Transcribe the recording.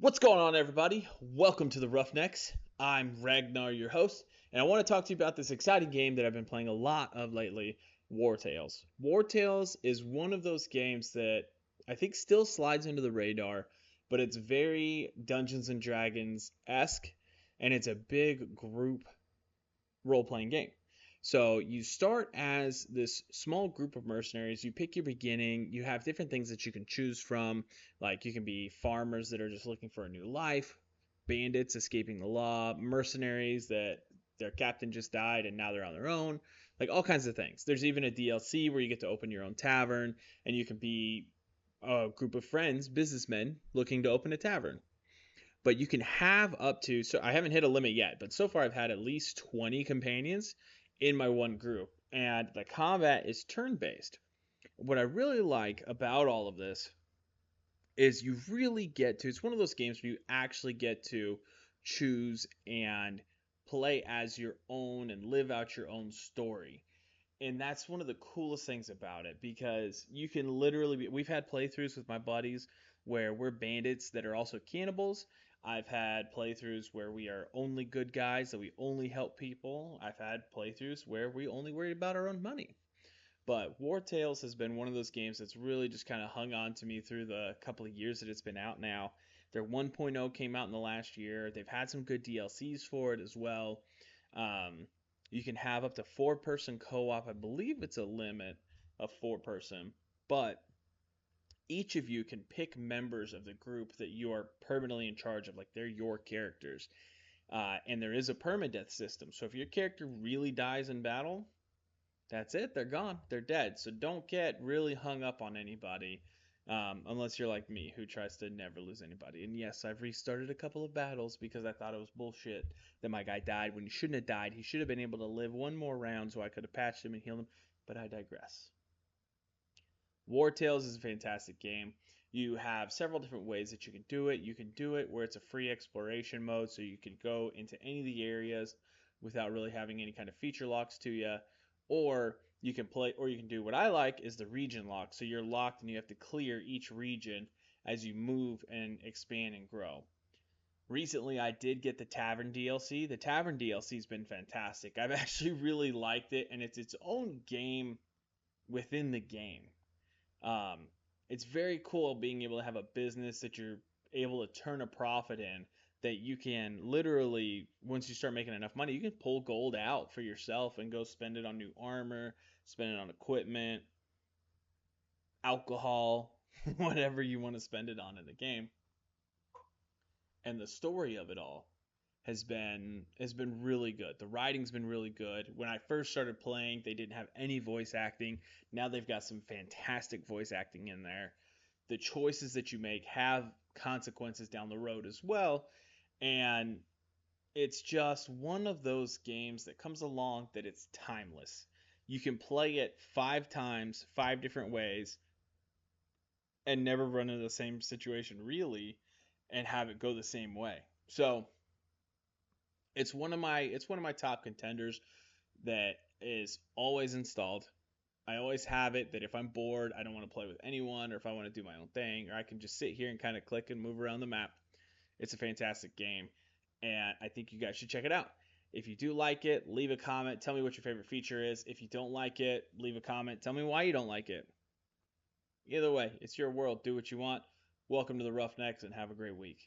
What's going on, everybody? Welcome to the Roughnecks. I'm Ragnar, your host, and I want to talk to you about this exciting game that I've been playing a lot of lately, Wartales. Wartales is one of those games that I think still slides into the radar, but it's very Dungeons and Dragons esque, and it's a big group role playing game. So you start as this small group of mercenaries. You pick your beginning. You have different things that you can choose from. Like you can be farmers that are just looking for a new life, bandits escaping the law, mercenaries that their captain just died and now they're on their own. Like all kinds of things. There's even a DLC where you get to open your own tavern and you can be a group of friends, businessmen, looking to open a tavern. But you can have up to, so I haven't hit a limit yet, but so far I've had at least 20 companions in my one group, and the combat is turn based. What I really like about all of this is you really get to, it's one of those games where you actually get to choose and play as your own and live out your own story. And that's one of the coolest things about it because you can literally be, we've had playthroughs with my buddies where we're bandits that are also cannibals. I've had playthroughs where we are only good guys, that we only help people. I've had playthroughs where we only worry about our own money. But War Tales has been one of those games that's really just kind of hung on to me through the couple of years that it's been out now. Their 1.0 came out in the last year. They've had some good DLCs for it as well. Um, you can have up to four-person co-op. I believe it's a limit of four-person, but each of you can pick members of the group that you are permanently in charge of, like they're your characters. And there is a permadeath system. So if your character really dies in battle, that's it. They're gone. They're dead. So don't get really hung up on anybody, unless you're like me, who tries to never lose anybody. And yes, I've restarted a couple of battles because I thought it was bullshit that my guy died when he shouldn't have died. He should have been able to live one more round so I could have patched him and healed him. But I digress. War Tales is a fantastic game. You have several different ways that you can do it. You can do it where it's a free exploration mode, so you can go into any of the areas without really having any kind of feature locks to you. Or you can play, or you can do what I like is the region lock. So you're locked and you have to clear each region as you move and expand and grow. Recently, I did get the Tavern DLC. The Tavern DLC has been fantastic. I've actually really liked it, and it's its own game within the game. Um, it's very cool being able to have a business that you're able to turn a profit in, that you can literally, once you start making enough money, you can pull gold out for yourself and go spend it on new armor, spend it on equipment, alcohol, whatever you want to spend it on in the game. And the story of it all has been really good. The writing's been really good. When I first started playing, they didn't have any voice acting. Now they've got some fantastic voice acting in there. The choices that you make have consequences down the road as well, and it's just one of those games that comes along that it's timeless. You can play it 5 times, 5 different ways, and never run into the same situation really, and have it go the same way. So it's one of my top contenders that is always installed. I always have it that if I'm bored, I don't want to play with anyone, or if I want to do my own thing, or I can just sit here and kind of click and move around the map. It's a fantastic game, and I think you guys should check it out. If you do like it, leave a comment. Tell me what your favorite feature is. If you don't like it, leave a comment. Tell me why you don't like it. Either way, it's your world. Do what you want. Welcome to the Roughnecks, and have a great week.